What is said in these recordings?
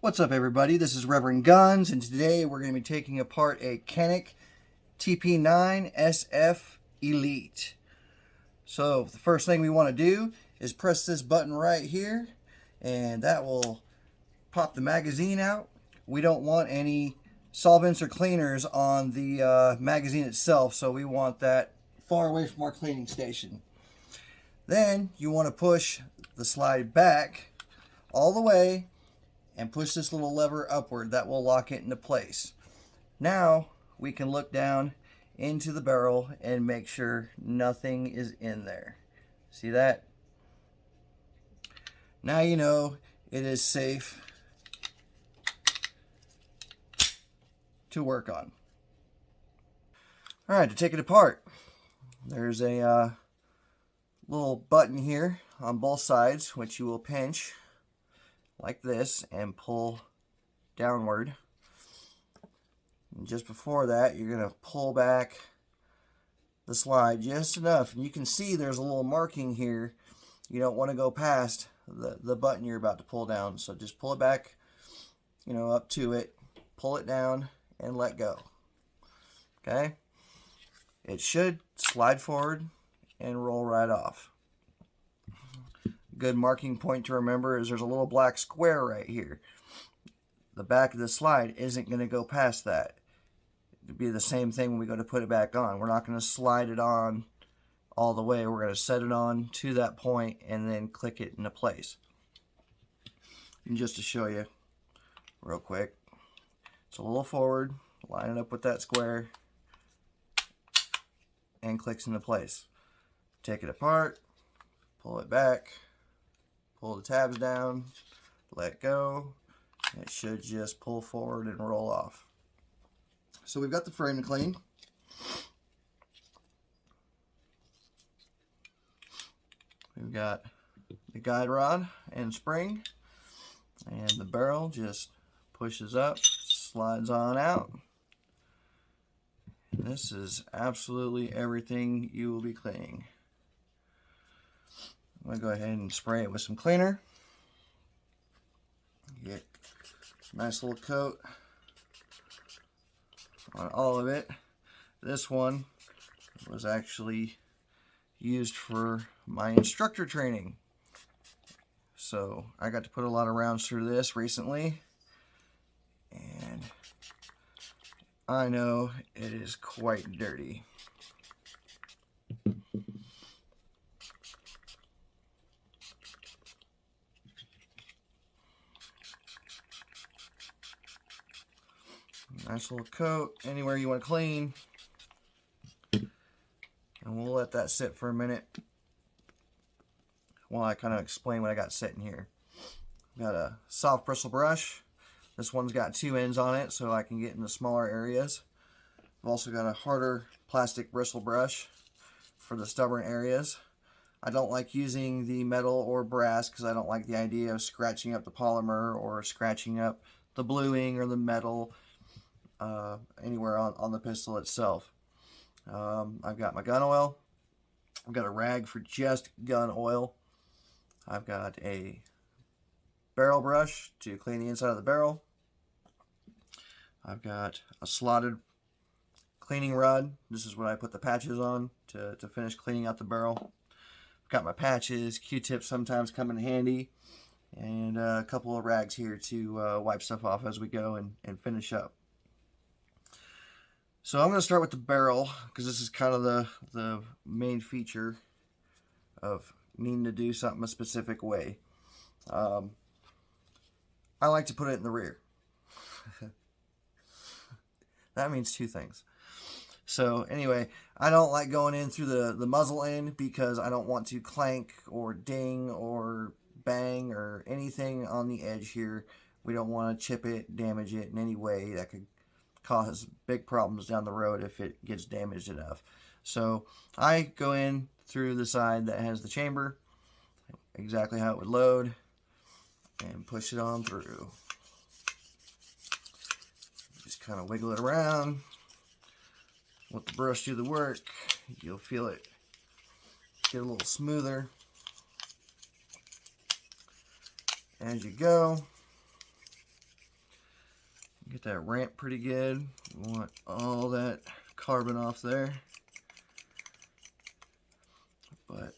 What's up, everybody? This is Reverend Guns, and today we're going to be taking apart a Canik TP9SF Elite. So the first thing we want to do is press this button right here, and that will pop the magazine out. We don't want any solvents or cleaners on the magazine itself, so we want that far away from our cleaning station. Then you want to push the slide back all the way and push this little lever upward. That will lock it into place. Now we can look down into the barrel and make sure nothing is in there. See that? Now you know it is safe to work on. Alright, to take it apart, there's a little button here on both sides which you will pinch like this and pull downward. And just before that, you're going to pull back the slide just enough, and you can see there's a little marking here. You don't want to go past the button you're about to pull down, so just pull it back, up to it, pull it down, and let go. Okay, it should slide forward and roll right off. Good marking point to remember is there's a little black square right here. The back of the slide isn't going to go past that. It'd be the same thing when we go to put it back on. We're not going to slide it on all the way. We're going to set it on to that point and then click it into place. And just to show you real quick, it's a little forward, line it up with that square, and clicks into place. Take it apart, pull it back, pull the tabs down, let go. It should just pull forward and roll off. So we've got the frame to clean. We've got the guide rod and spring, and the barrel just pushes up, slides on out. And this is absolutely everything you will be cleaning. I'm going to go ahead and spray it with some cleaner. Get a nice little coat on all of it. This one was actually used for my instructor training. So I got to put a lot of rounds through this recently, and I know it is quite dirty. Nice little coat anywhere you want to clean, and we'll let that sit for a minute while I kind of explain what I got sitting here. Got a soft bristle brush. This one's got two ends on it so I can get into smaller areas. I've also got a harder plastic bristle brush for the stubborn areas. I don't like using the metal or brass because I don't like the idea of scratching up the polymer or scratching up the bluing or the metal anywhere on the pistol itself. I've got my gun oil. I've got a rag for just gun oil. I've got a barrel brush to clean the inside of the barrel. I've got a slotted cleaning rod. This is what I put the patches on to finish cleaning out the barrel. I've got my patches, Q-tips sometimes come in handy, and a couple of rags here to wipe stuff off as we go and finish up. So I'm going to start with the barrel because this is kind of the main feature of needing to do something a specific way. I like to put it in the rear. That means two things. So anyway, I don't like going in through the muzzle end because I don't want to clank or ding or bang or anything on the edge here. We don't want to chip it, damage it in any way that could cause big problems down the road if it gets damaged enough. So I go in through the side that has the chamber, exactly how it would load, and push it on through. Just kind of wiggle it around. Let the brush do the work. You'll feel it get a little smoother as you go. Get that ramp pretty good. We want all that carbon off there. But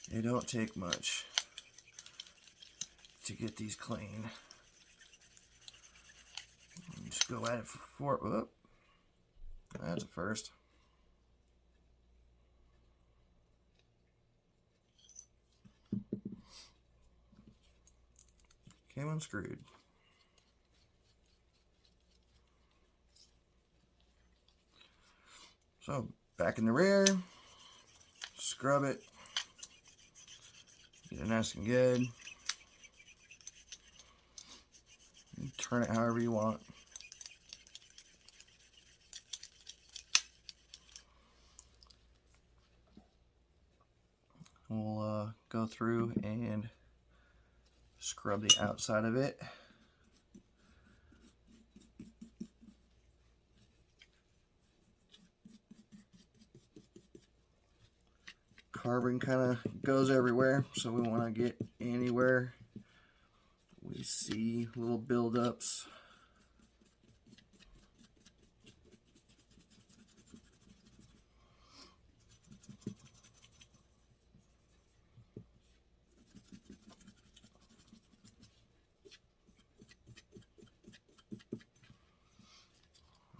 it don't take much to get these clean. Just go at it for whoop. That's a first. Came unscrewed. So back in the rear, scrub it, get it nice and good. And turn it however you want. We'll go through and scrub the outside of it. Carbon kind of goes everywhere, so we want to get anywhere we see little buildups.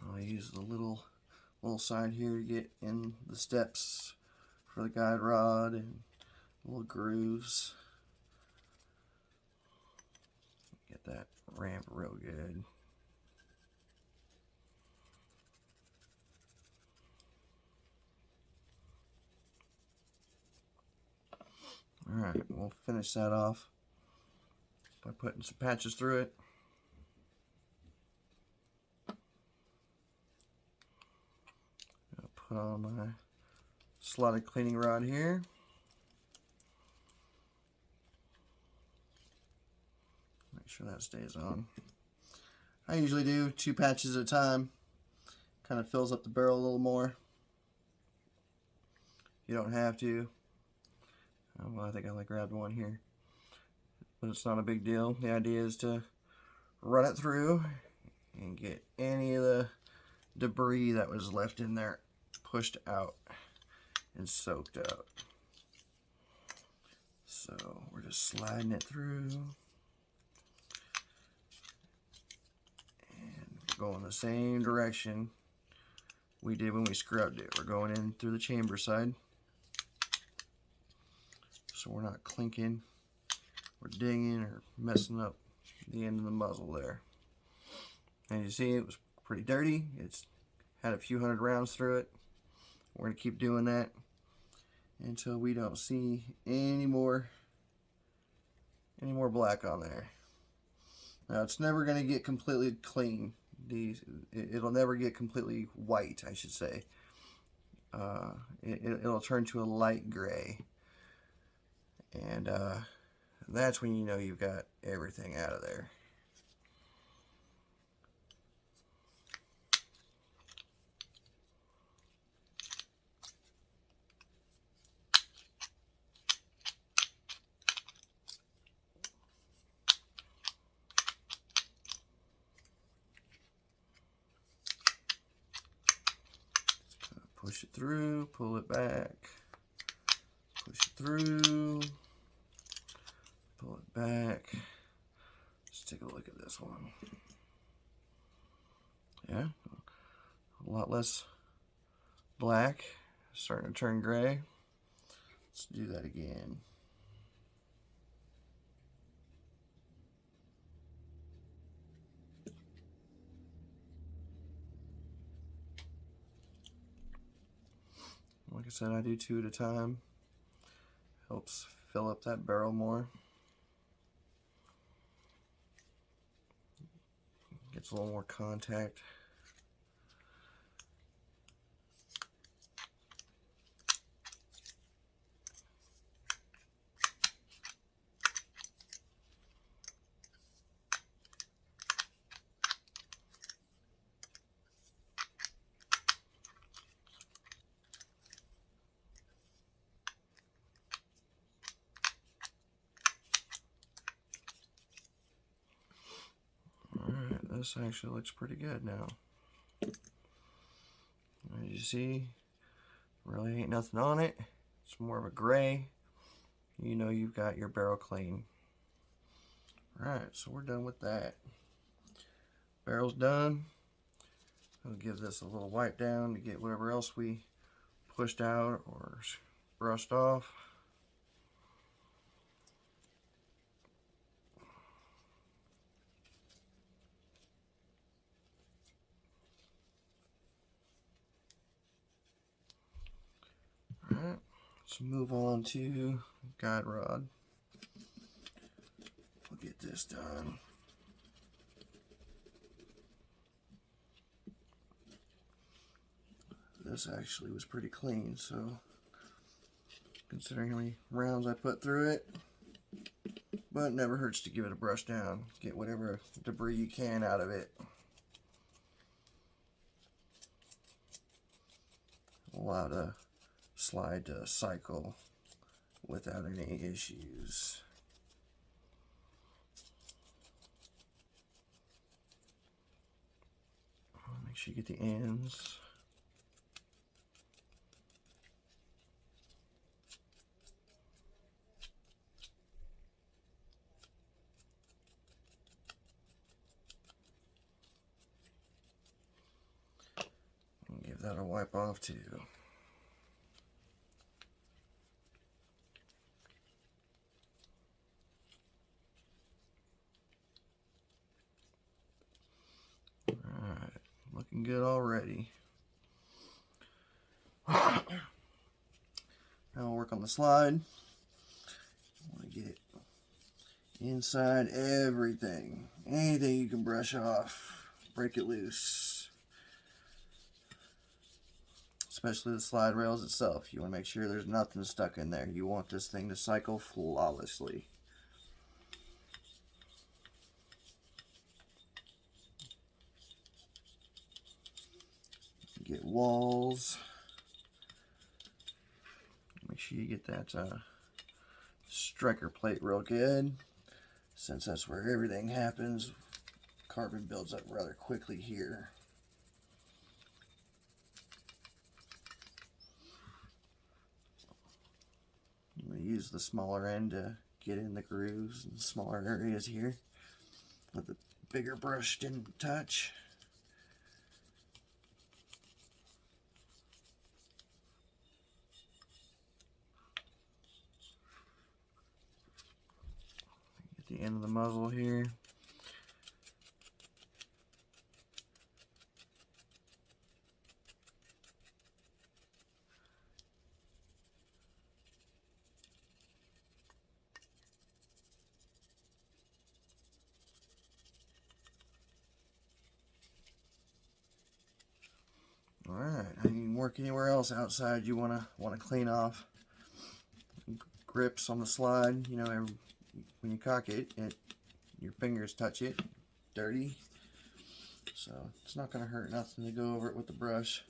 I'll use the little side here to get in the steps for the guide rod and little grooves. Get that ramp real good. Alright, we'll finish that off by putting some patches through it. I'll put on my slotted cleaning rod here. Make sure that stays on. I usually do 2 patches at a time. Kind of fills up the barrel a little more. You don't have to. Well, I think I only grabbed one here, but it's not a big deal. The idea is to run it through and get any of the debris that was left in there pushed out and soaked out. So we're just sliding it through and going the same direction we did when we scrubbed it. We're going in through the chamber side, so we're not clinking or dinging or messing up the end of the muzzle there. And you see it was pretty dirty. It's had a few hundred rounds through it. We're going to keep doing that until we don't see any more black on there. Now it's never going to get completely clean. It'll never get completely white, I should say. It'll turn to a light gray. And that's when you know you've got everything out of there. Push it through, pull it back, push it through, pull it back. Let's take a look at this one. Yeah, a lot less black, starting to turn gray. Let's do that again. Like I said, I do 2 at a time. Helps fill up that barrel more. Gets a little more contact. this actually looks pretty good now. As you see, really ain't nothing on it. It's more of a gray. You know you've got your barrel clean. Alright, so we're done with that. Barrel's done. I'll give this a little wipe down to get whatever else we pushed out or brushed off. Alright, let's move on to guide rod. We'll get this done. This actually was pretty clean, so considering how many rounds I put through it, but it never hurts to give it a brush down. Get whatever debris you can out of it. Allow the slide to cycle without any issues. Make sure you get the ends. Give that a wipe off too. Alright, looking good already. Now we'll work on the slide. I want to get inside everything. Anything you can brush off, break it loose. Especially the slide rails itself. You want to make sure there's nothing stuck in there. You want this thing to cycle flawlessly. Get walls. Make sure you get that striker plate real good, since that's where everything happens. Carbon builds up rather quickly here. I'm going to use the smaller end to get in the grooves and smaller areas here, but the bigger brush didn't touch. Get the end of the muzzle here. Alright, you can work anywhere else outside you want to clean off. Grips on the slide, you know, when you cock it, your fingers touch it, dirty. So it's not going to hurt nothing to go over it with the brush.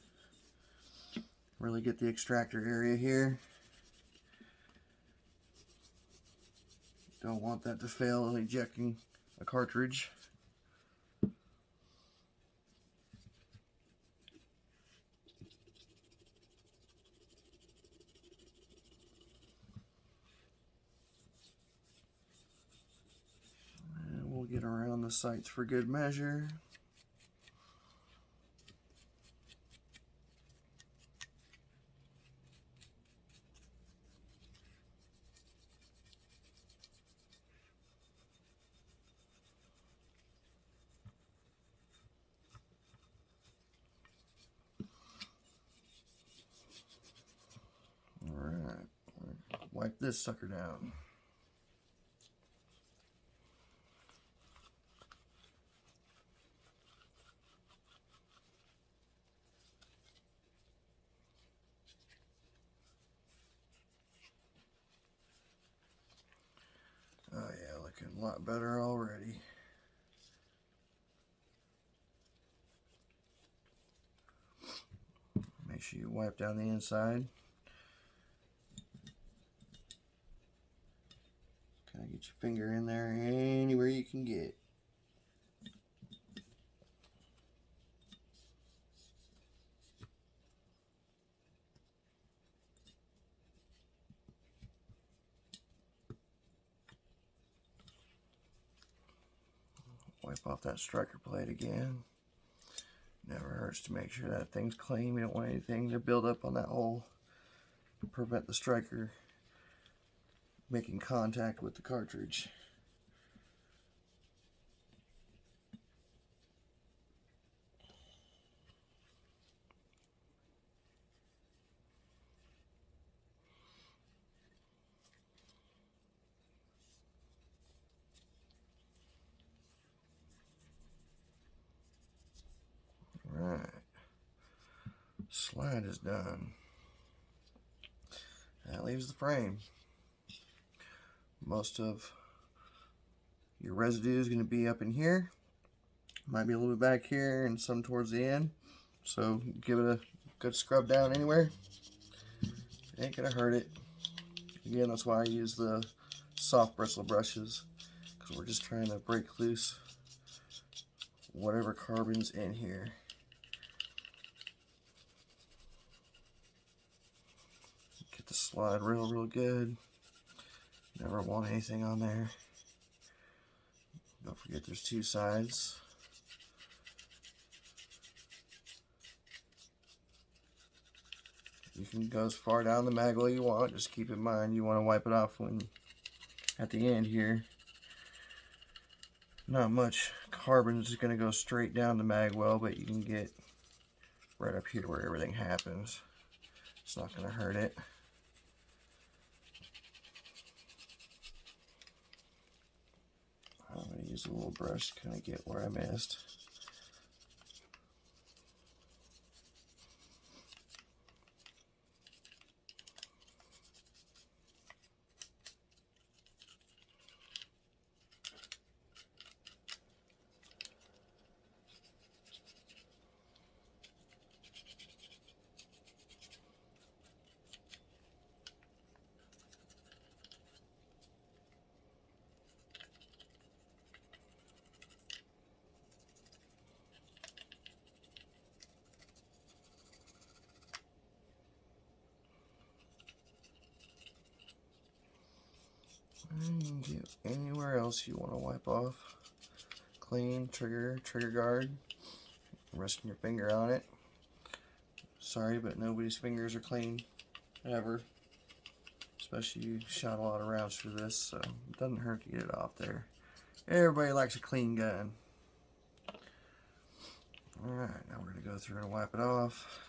Really get the extractor area here. Don't want that to fail ejecting a cartridge. Get around the sights for good measure. Alright, wipe this sucker down. Oh yeah, looking a lot better already. Make sure you wipe down the inside. Kind of get your finger in there anywhere you can get. Wipe off that striker plate again. Never hurts to make sure that thing's clean. We don't want anything to build up on that hole. Prevent the striker making contact with the cartridge. Alright. Slide is done. That leaves the frame. Most of your residue is going to be up in here. Might be a little bit back here and some towards the end. So give it a good scrub down anywhere. It ain't going to hurt it. Again, that's why I use the soft bristle brushes, because we're just trying to break loose whatever carbon's in here. Get the slide real good. Never want anything on there. Don't forget there's two sides. You can go as far down the mag well you want. Just keep in mind you want to wipe it off when at the end here. Not much carbon is going to go straight down the mag well, but you can get right up here where everything happens. It's not going to hurt it. I'm going to use a little brush to kind of get where I missed. And get anywhere else you want to wipe off. Clean, trigger guard. Resting your finger on it. Sorry, but nobody's fingers are clean ever. Especially you shot a lot of rounds through this, so it doesn't hurt to get it off there. Everybody likes a clean gun. Alright, now we're going to go through and wipe it off.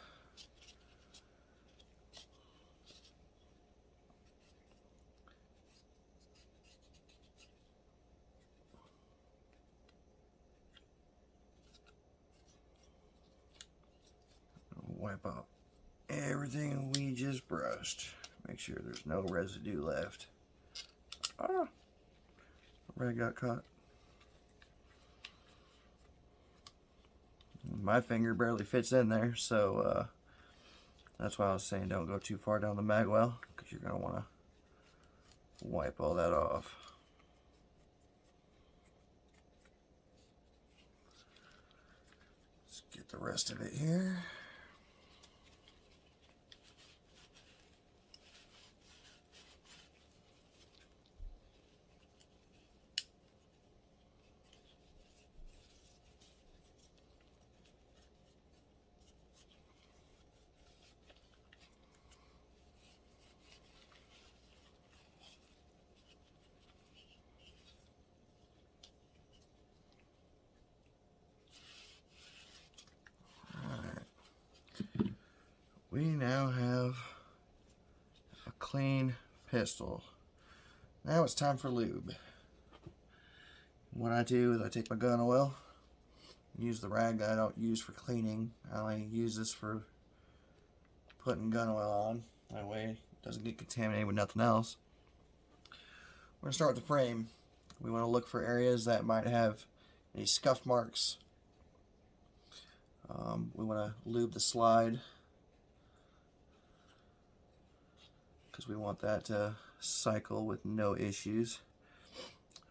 Wipe off everything we just brushed. Make sure there's no residue left. Ah! Rag got caught. My finger barely fits in there, so that's why I was saying don't go too far down the mag well, because you're going to want to wipe all that off. Let's get the rest of it here. We now have a clean pistol. Now it's time for lube. What I do is I take my gun oil, use the rag that I don't use for cleaning. I only use this for putting gun oil on. That way it doesn't get contaminated with nothing else. We're going to start with the frame. We want to look for areas that might have any scuff marks. We want to lube the slide, because we want that to cycle with no issues.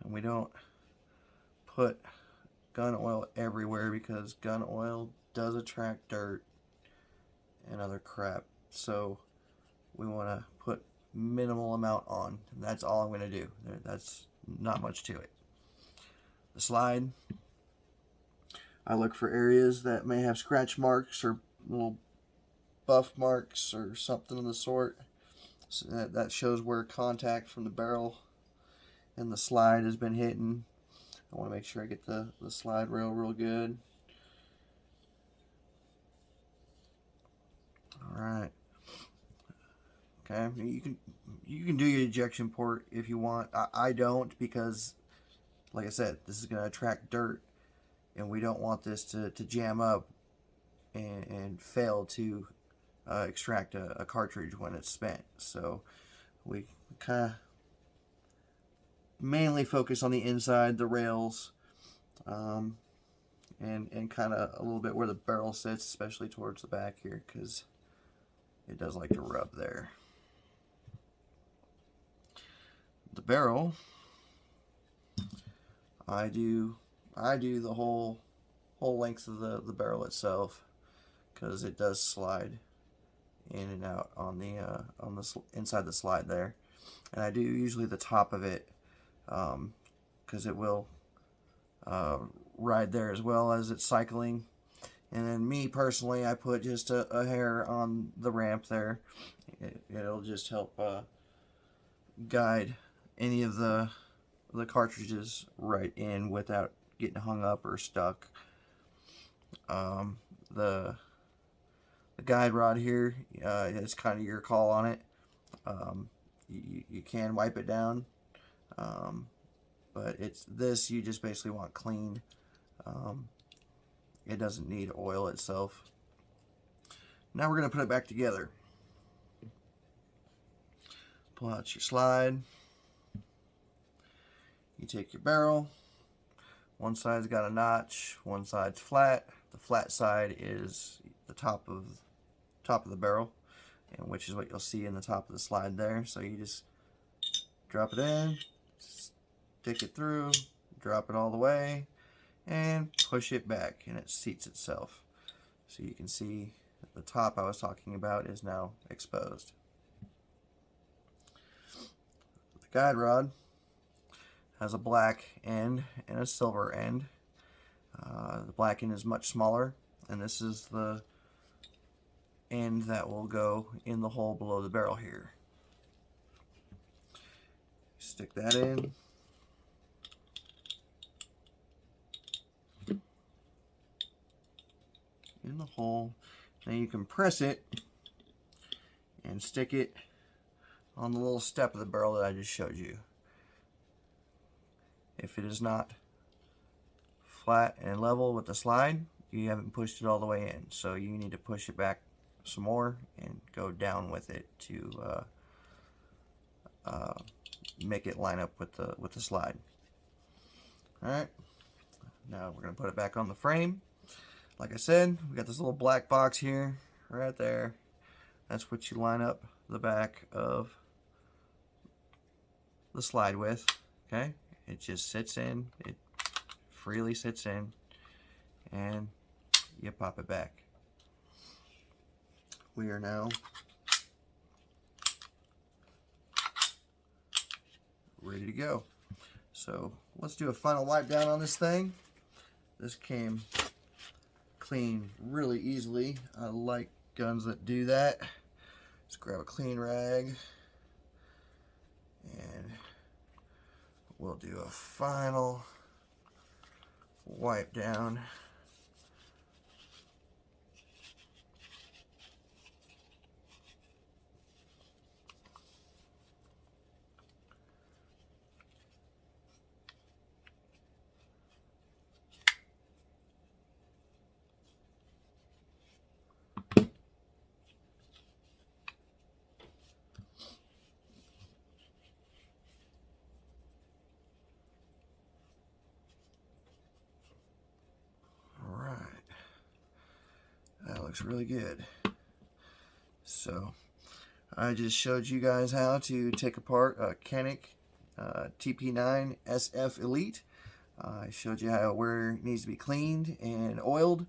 And we don't put gun oil everywhere, because gun oil does attract dirt and other crap. So we want to put minimal amount on. And that's all I'm going to do. That's not much to it. The slide, I look for areas that may have scratch marks or little buff marks or something of the sort. So that shows where contact from the barrel and the slide has been hitting. I want to make sure I get the slide rail real good. Alright. Okay, you can do your ejection port if you want. I don't, because like I said, this is going to attract dirt, and we don't want this to jam up and fail to extract a cartridge when it's spent. So we kind of mainly focus on the inside, the rails, and kind of a little bit where the barrel sits, especially towards the back here, because it does like to rub there. The barrel, I do the whole length of the barrel itself, because it does slide in and out on the inside the slide there, and I do usually the top of it, because it will ride there as well as it's cycling. And then me personally, I put just a hair on the ramp there. It'll just help guide any of the cartridges right in without getting hung up or stuck. The guide rod here, it's kind of your call on it. You can wipe it down, but this you just basically want clean. It doesn't need oil itself. Now we're going to put it back together. Pull out your slide. You take your barrel. One side's got a notch, one side's flat. The flat side is the top of the barrel, and which is what you'll see in the top of the slide there. So you just drop it in, stick it through, drop it all the way, and push it back, and it seats itself. So you can see the top I was talking about is now exposed. The guide rod has a black end and a silver end. The black end is much smaller, and this is the end that will go in the hole below the barrel here. Stick that in. In the hole. Now you can press it and stick it on the little step of the barrel that I just showed you. If it is not flat and level with the slide, you haven't pushed it all the way in, so you need to push it back some more and go down with it to make it line up with the slide. Alright, now we're going to put it back on the frame. Like I said, we got this little black box here, right there. That's what you line up the back of the slide with. Okay, it just sits in, it freely sits in, and you pop it back. We are now ready to go. So let's do a final wipe down on this thing. This came clean really easily. I like guns that do that. Just grab a clean rag and we'll do a final wipe down. Looks really good. So I just showed you guys how to take apart a Canik TP9SF Elite. I showed you where it needs to be cleaned and oiled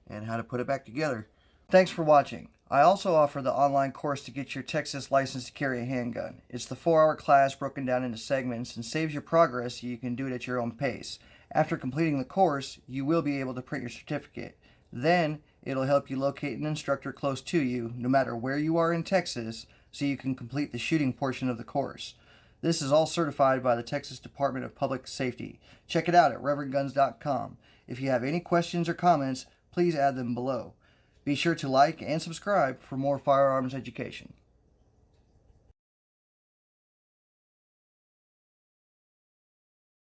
and how to put it back together. Thanks for watching. I also offer the online course to get your Texas license to carry a handgun. It's the 4-hour class broken down into segments and saves you progress so you can do it at your own pace. After completing the course, you will be able to print your certificate. Then, it'll help you locate an instructor close to you, no matter where you are in Texas, so you can complete the shooting portion of the course. This is all certified by the Texas Department of Public Safety. Check it out at ReverendGuns.com. If you have any questions or comments, please add them below. Be sure to like and subscribe for more firearms education.